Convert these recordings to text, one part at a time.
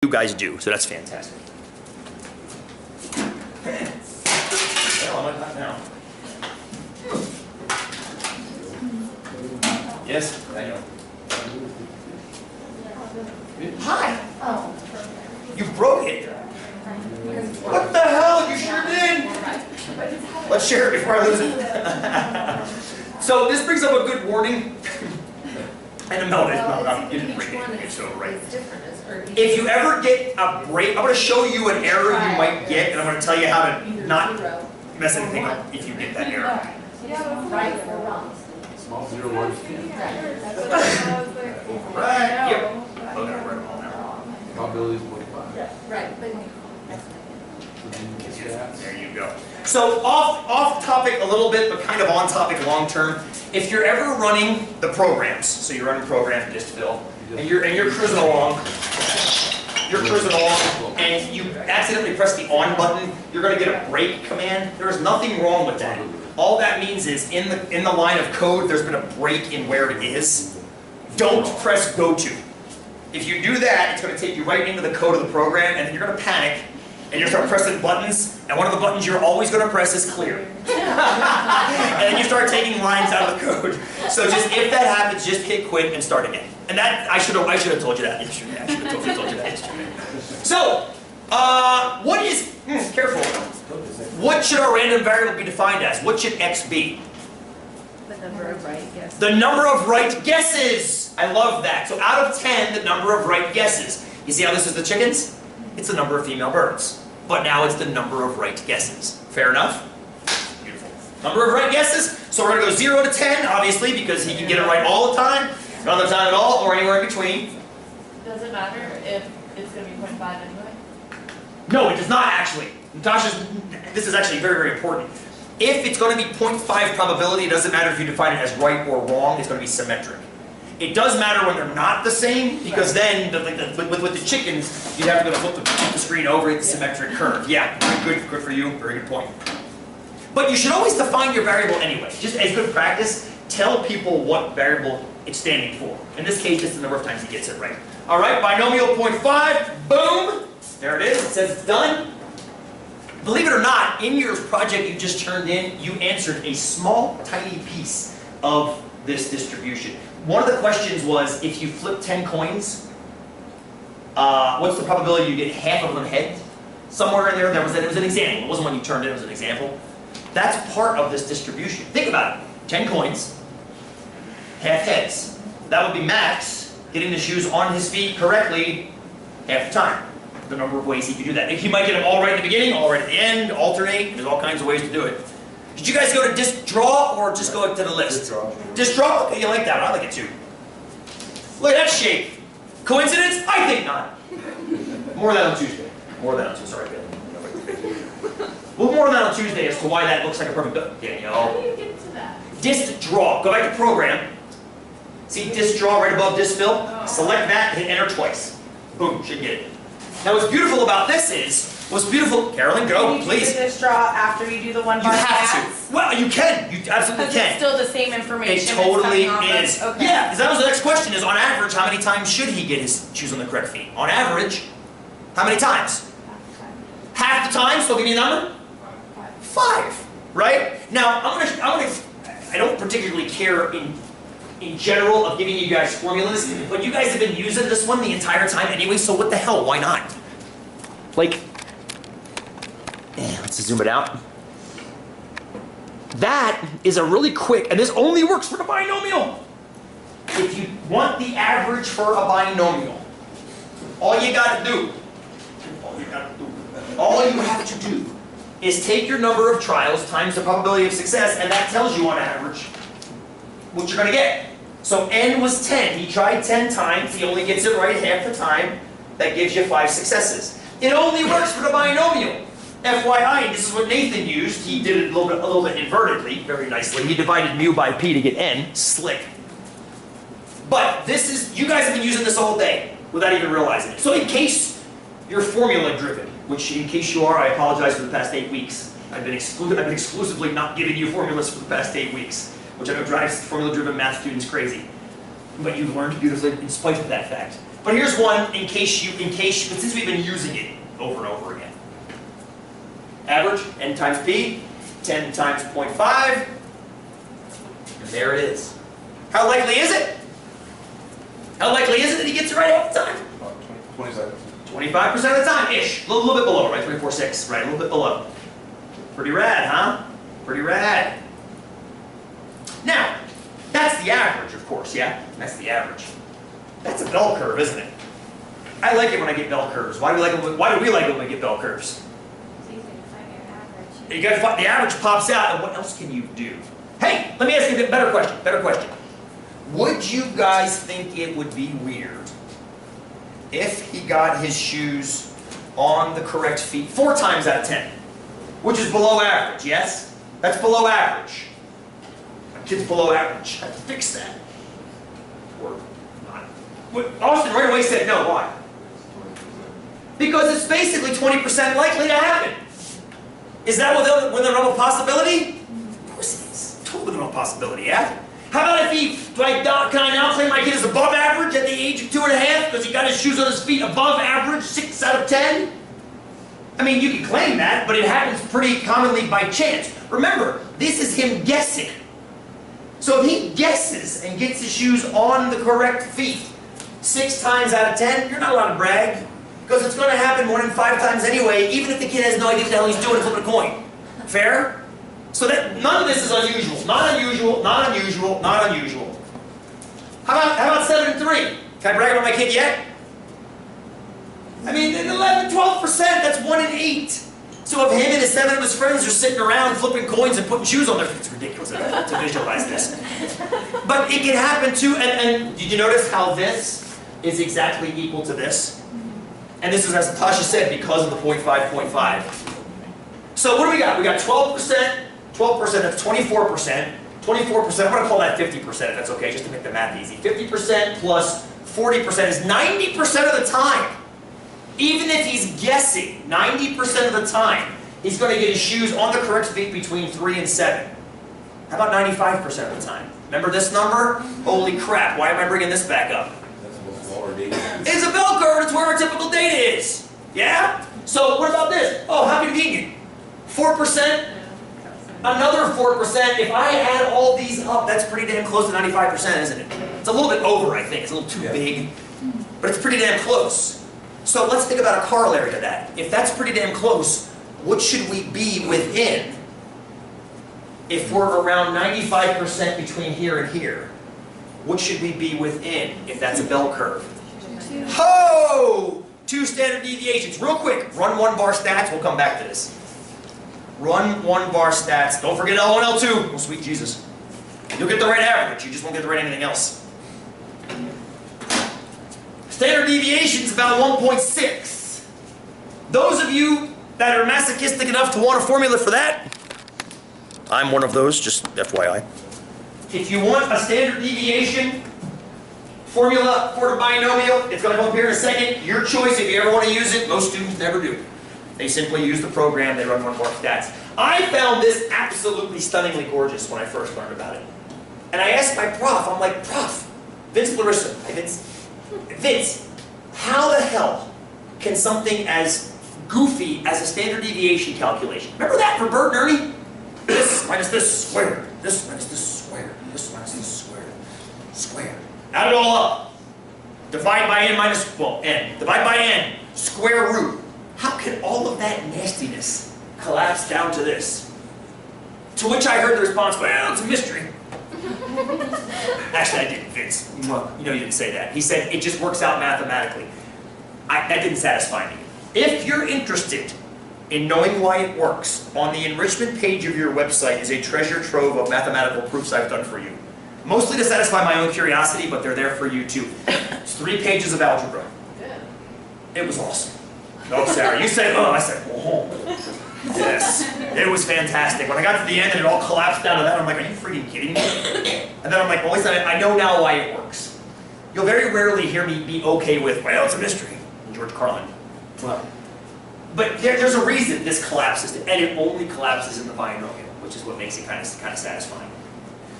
you guys do, so that's fantastic. Well, I'm not now. Yes, I know. Hi. Oh. You broke it. What the hell? You sure did. Let's share it before I lose it. So this brings up a good warning. And no, you didn't bring it. It's so right. If you ever get a break, I'm going to show you an error you might get, and I'm going to tell you how to not mess anything up if you get that error. Right or wrong? Small 0, large 10. Right. Yep. Oh, no, right on now. Probability is 0.5. Right. There you go. So off topic a little bit, but kind of on topic long term. If you're ever running the programs, so you're running program dist fill, and you're cruising along, and you accidentally press the on button, you're going to get a break command. There is nothing wrong with that. All that means is in the line of code, there's been a break in where it is. Don't press go to. If you do that, it's going to take you right into the code of the program, and then you're going to panic. And you start pressing buttons, and one of the buttons you're always going to press is clear. And then you start taking lines out of the code. So just if that happens, just hit quit and start again. And that I should have told you that yesterday. I should have told you that yesterday. So, what is careful? What should our random variable be defined as? What should x be? The number of right guesses. The number of right guesses. I love that. So out of 10, the number of right guesses. You see how this is the chickens? It's the number of female birds. But now it's the number of right guesses. Fair enough? Beautiful. Number of right guesses. So we're going to go 0 to 10, obviously, because he can get it right all the time, none of the time at all, or anywhere in between. Does it matter if it's going to be 0.5 anyway? No, it does not actually. Natasha's, this is actually very, very important. If it's going to be 0.5 probability, it doesn't matter if you define it as right or wrong, it's going to be symmetric. It does matter when they're not the same, because then, with the chickens, you'd have to go flip the screen over at the symmetric curve. Yeah, very good for you, very good point. But you should always define your variable anyway. Just as good practice, tell people what variable it's standing for. In this case, it's the number of times he gets it right. All right, binomial 0.5, boom, there it is, it says it's done. Believe it or not, in your project you just turned in, you answered a small, tiny piece of this distribution. One of the questions was, if you flip 10 coins, what's the probability you get half of them heads? Somewhere in there, it was an example. It wasn't one you turned in, it was an example. That's part of this distribution. Think about it. 10 coins, half heads. That would be Max getting the shoes on his feet correctly half the time. The number of ways he could do that. He might get them all right at the beginning, all right at the end, alternate. There's all kinds of ways to do it. Did you guys go to dist draw or just go to the list? Dist draw. Dist draw? Okay, you like that. I like it too. Look at that shape. Coincidence? I think not. More than on Tuesday. More than on Tuesday. Sorry, Bill. Well, more than on Tuesday as to why that looks like a perfect Daniel. How do you get to that? Dist draw. Go back to program. See dist draw right above dist fill? Select that, hit enter twice. Boom, should get it. Now what's beautiful about this is, Carolyn, go, please. You do this draw after you do the one You bar have to. Well, you can. You absolutely can. It's still the same information. It totally it's coming off is. of, okay. Yeah, because that was the next question is, on average, how many times should he get his shoes on the correct feet? On average, how many times? Half the time, so give me a number? 5, right? Now, I don't particularly care in general of giving you guys formulas, but you guys have been using this one the entire time anyway, so what the hell, why not? Like, let's zoom it out. That is a really quick, and this only works for the binomial. If you want the average for a binomial, all you have to do is take your number of trials times the probability of success, and that tells you on average what you're going to get. So n was 10. He tried 10 times. He only gets it right half the time. That gives you 5 successes. It only works for the binomial. FYI, this is what Nathan used. He did it a little bit invertedly, very nicely. He divided mu by p to get n. Slick. But this is, you guys have been using this all day without even realizing it. So in case you're formula driven, which in case you are, I apologize for the past 8 weeks. I've been exclusively not giving you formulas for the past 8 weeks, which I know drives formula driven math students crazy. But you've learned beautifully in spite of that fact. But here's one since we've been using it over and over again. Average, n times p, 10 times 0.5, and there it is. How likely is it? How likely is it that he gets it right half the time? About 20 seconds. 25% of the time, ish. A little bit below, right? 346, right? A little bit below. Pretty rad, huh? Pretty rad. Now, that's the average, of course, yeah? That's the average. That's a bell curve, isn't it? I like it when I get bell curves. Why do we like it when we get bell curves? It's easy to find your average. You gotta find, the average pops out, and what else can you do? Hey, let me ask you a better question, better question. Would you guys think it would be weird if he got his shoes on the correct feet 4 times out of 10? Which is below average, yes? That's below average. My kid's below average. I have to fix that. Or not. Austin right away said no, why? Because it's basically 20% likely to happen. Is that within the realm of possibility? Of course it is. Totally within the realm of possibility, yeah? How about if can I now claim my kid is above average at the age of 2.5 because he got his shoes on his feet above average, 6 out of 10? I mean, you can claim that, but it happens pretty commonly by chance. Remember, this is him guessing. So if he guesses and gets his shoes on the correct feet 6 times out of 10, you're not allowed to brag. Because it's going to happen 1 in 5 times anyway, even if the kid has no idea what the hell he's doing flipping a coin. Fair? So that none of this is unusual. Not unusual, not unusual, not unusual. How about 7 and 3? Can I brag about my kid yet? I mean, 11, 12%, that's 1 in 8. So if him and his 7 of his friends are sitting around flipping coins and putting shoes on their feet, it's ridiculous to visualize this. But it can happen too, and did you notice how this is exactly equal to this? And this is, as Tasha said, because of the 0.5. So what do we got? We got 12%, 12%, that's 24%. 24%, I'm going to call that 50% if that's okay, just to make the math easy. 50% plus 40% is 90% of the time. Even if he's guessing, 90% of the time, he's going to get his shoes on the correct feet between 3 and 7. How about 95% of the time? Remember this number? Holy crap, why am I bringing this back up? That's a little smaller data. It's a bell curve, it's where our typical data is. Yeah? So what about this? Oh, how convenient. 4%, another 4%. If I add all these up, that's pretty damn close to 95%, isn't it? It's a little bit over, I think. It's a little too big, but it's pretty damn close. So let's think about a corollary to that. If that's pretty damn close, what should we be within if we're around 95% between here and here? What should we be within if that's a bell curve? 2. Ho! 2 standard deviations. Real quick, run 1 bar stats. We'll come back to this. Run 1 bar stats. Don't forget L1, L2. Oh, sweet Jesus. You'll get the right average. You just won't get the right anything else. Standard deviation is about 1.6. Those of you that are masochistic enough to want a formula for that, I'm one of those, just FYI. If you want a standard deviation formula for the binomial, it's going to come up here in a second. Your choice if you ever want to use it. Most students never do. They simply use the program, they run 1 bar stats. I found this absolutely stunningly gorgeous when I first learned about it. And I asked my prof, I'm like, Prof, Vince Larissa, Vince, how the hell can something as goofy as a standard deviation calculation, remember that for Bert and Ernie? This minus this squared, this minus this squared, this minus this squared, squared. Add it all up. Divide by n minus, well, n. Divide by n, square root. How can all of that nastiness collapse down to this? To which I heard the response, well, it's a mystery. Actually, I didn't, Vince. You know you didn't say that. He said it just works out mathematically. That didn't satisfy me. If you're interested in knowing why it works, on the enrichment page of your website is a treasure trove of mathematical proofs I've done for you. Mostly to satisfy my own curiosity, but they're there for you too. It's 3 pages of algebra. It was awesome. No, Sarah, you said, oh, I said, oh. Yes, it was fantastic. When I got to the end and it all collapsed down to that, I'm like, are you freaking kidding me? And then I'm like, well, listen, I know now why it works. You'll very rarely hear me be okay with, well, it's a mystery, George Carlin. Well, but there's a reason this collapses, and it only collapses in the binomial, which is what makes it kind of satisfying.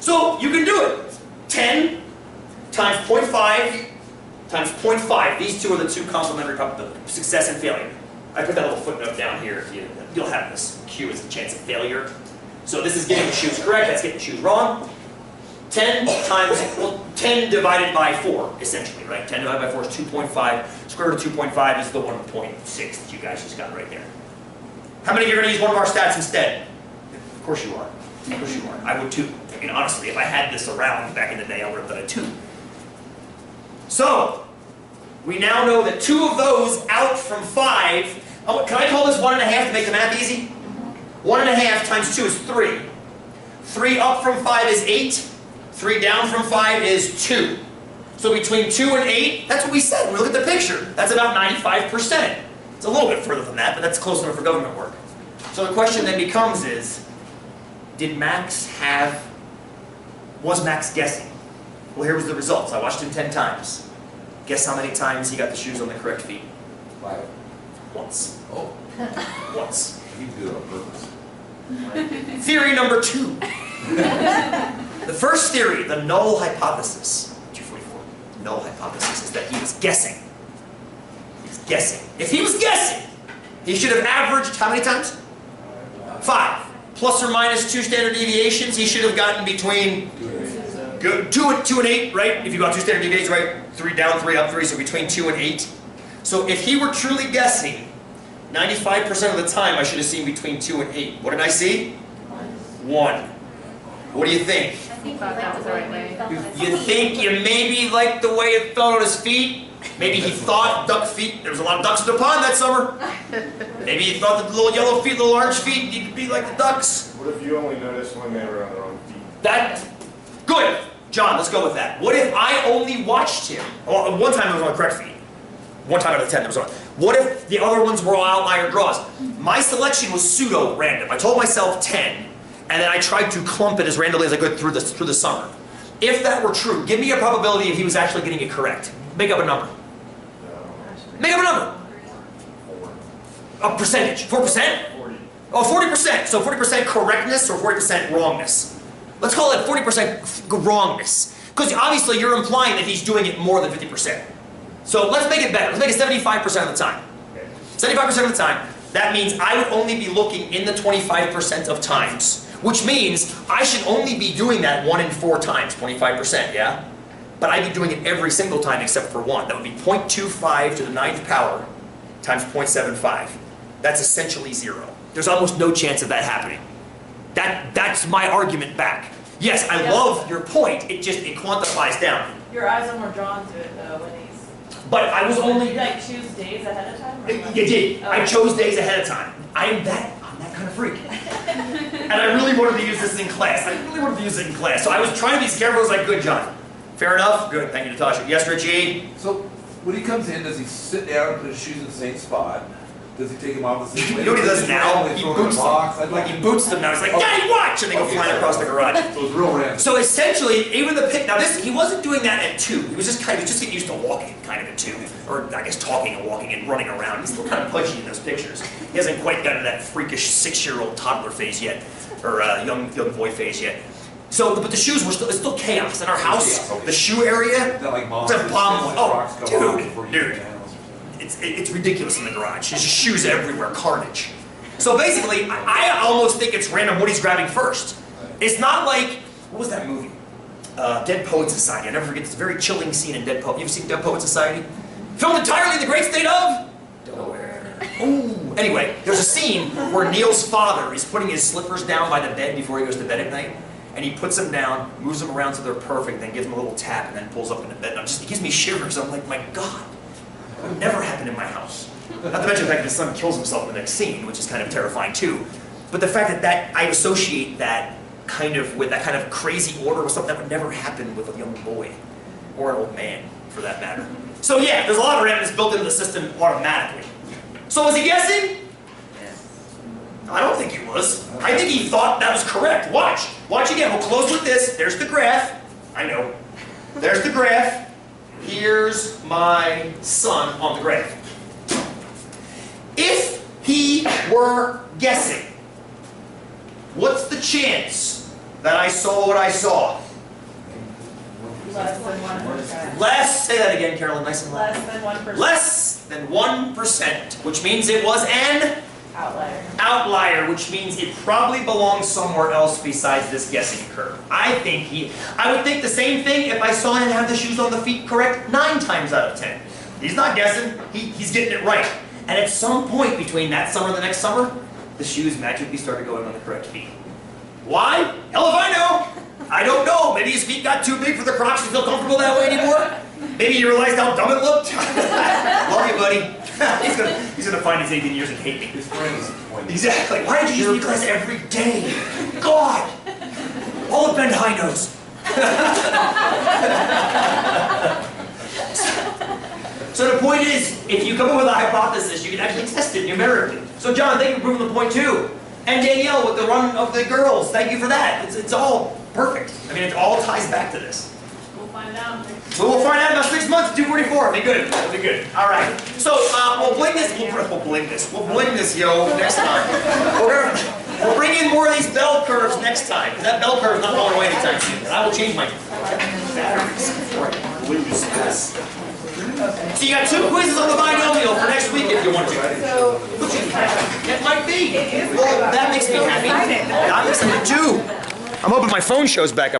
So you can do it. 10 times 0.5 times 0.5. These two are the two complementary probabilities, success and failure. I put that little footnote down here. You'll have this. Q is the chance of failure. So this is getting the shoes correct, that's getting the shoes wrong. 10 times, well, 10 divided by 4, essentially, right? 10 divided by 4 is 2.5. Square root of 2.5 is the 1.6 that you guys just got right there. How many of you are going to use one of our stats instead? Of course you are. Of course you are. I would too. I mean, honestly, if I had this around back in the day, I would have done it too. So, we now know that 2 of those out from 5. Oh, can I call this 1.5 to make the math easy? 1.5 times 2 is 3. 3 up from 5 is 8. 3 down from 5 is 2. So between 2 and 8, that's what we said. When we look at the picture, that's about 95%. It's a little bit further than that, but that's close enough for government work. So the question then becomes is, was Max guessing? Well, here was the results. I watched him 10 times. Guess how many times he got the shoes on the correct feet? 5. Once. Oh, Once. you do it on purpose. Theory number 2. The first theory, the null hypothesis, 244, null hypothesis, is that he was guessing. He was guessing. If he was guessing, he should have averaged how many times? 5. Plus or minus 2 standard deviations, he should have gotten between 2 and 8, right? If you got 2 standard deviations, right? 3 down, 3 up, 3, so between 2 and 8. So if he were truly guessing, 95% of the time I should have seen between 2 and 8. What did I see? 1. What do you think? I think Thought that was the right way. You think you maybe liked the way it felt on his feet? Maybe he thought duck feet, there was a lot of ducks in the pond that summer. Maybe he thought that the little yellow feet, the large feet, you could be like the ducks. What if you only noticed when they were on their own feet? Good. John, let's go with that. What if I only watched him? Well, one time it was on the correct feet. 1 time out of 10 there was on. What if the other ones were all outlier draws? My selection was pseudo-random. I told myself 10. And then I tried to clump it as randomly as I could through the summer. If that were true, give me a probability if he was actually getting it correct. Make up a number. Make up a number. 4. A percentage. 4%? 40. Oh, 40%. So 40% correctness or 40% wrongness? Let's call it 40% wrongness. Because obviously you're implying that he's doing it more than 50%. So let's make it better. Let's make it 75% of the time. 75% of the time. That means I would only be looking in the 25% of times. Which means I should only be doing that 1 in 4 times, 25%, yeah? But I'd be doing it every single time except for 1. That would be 0.25 to the 9th power times 0.75. That's essentially 0. There's almost no chance of that happening. That's my argument back. Yes, I love your point, it quantifies down. Your eyes are more drawn to it though when he's. But I was Did only... you like choose days ahead of time? Or You what? did. Oh. I chose days ahead of time. I'm that kind of freak. And I really wanted to use this in class. So I was trying to be as careful as I could, John. Fair enough? Good. Thank you, Natasha. Yes, Richie? So, when he comes in, does he sit down and put his shoes in the same spot? Does he take them off the same way? You know what he does now? He boots them. Like He boots them now. He's like, Daddy, watch! And they go flying across the garage. So it's real random. So essentially, even the pick, now this, he wasn't doing that at 2. He was just getting used to walking kind of at 2. Or I guess talking and walking and running around. He's still kind of pudgy in those pictures. He hasn't quite gotten to that freakish 6-year-old toddler phase yet. Or young boy phase yet. So, but the shoes were still chaos. In our house, the shoe area, Is that like mom? it's a bomb. Oh, Rocks come off before you dude. get down. It's ridiculous in the garage. There's just shoes everywhere, carnage. So basically, I almost think it's random what he's grabbing first. It's not like, what was that movie? Dead Poet Society. I never forget this very chilling scene in Dead Poet. You ever seen Dead Poet Society? Filmed entirely in the great state of Delaware. Ooh. Anyway, there's a scene where Neil's father is putting his slippers down by the bed before he goes to bed at night. And he puts them down, moves them around so they're perfect, then gives them a little tap, and then pulls up into bed. And it gives me shivers. I'm like, my God. That would never happen in my house. Not to mention the fact that his son kills himself in the next scene, which is kind of terrifying too. But the fact that I associate that kind of with that kind of crazy order with something that would never happen with a young boy. Or an old man, for that matter. So yeah, there's a lot of randomness built into the system automatically. So was he guessing? I don't think he was. I think he thought that was correct. Watch. Watch again. We'll close with this. There's the graph. I know. There's the graph. Here's my son on the graph. If he were guessing, what's the chance that I saw what I saw? Less than 1%. Less, say that again, Carolyn, nice and loud. Less than 1%. Less than 1%, which means it was an Outlier. outlier, which means it probably belongs somewhere else besides this guessing curve. I would think the same thing if I saw him have the shoes on the feet correct 9 times out of 10. He's not guessing, he's getting it right. And at some point between that summer and the next summer, the shoes magically started going on the correct feet. Why? Hell if I know! I don't know. Maybe his feet got too big for the Crocs to feel comfortable that way anymore. Maybe he realized how dumb it looked. Love you, buddy. he's gonna find his 18 years and hate me. His friend is disappointed. Exactly. Why did you use me class every day? God! All of Ben High knows. So the point is, if you come up with a hypothesis, you can actually test it numerically. So John, thank you for proving the point too. And Danielle with the run of the girls, thank you for that. It's all perfect. I mean, it all ties back to this. We'll find out. So we'll find out in about 6 months, 244. Be good. It'll be good. All right. So we'll bling this. We'll bling this, yo, next time. We'll bring in more of these bell curves next time, because that bell curve is not going away anytime soon. And I will change my batteries before I lose this. So you got 2 quizzes on the binomial for next week if you want to. It might be. Well, that makes me happy. That makes me too. I'm hoping my phone shows back up.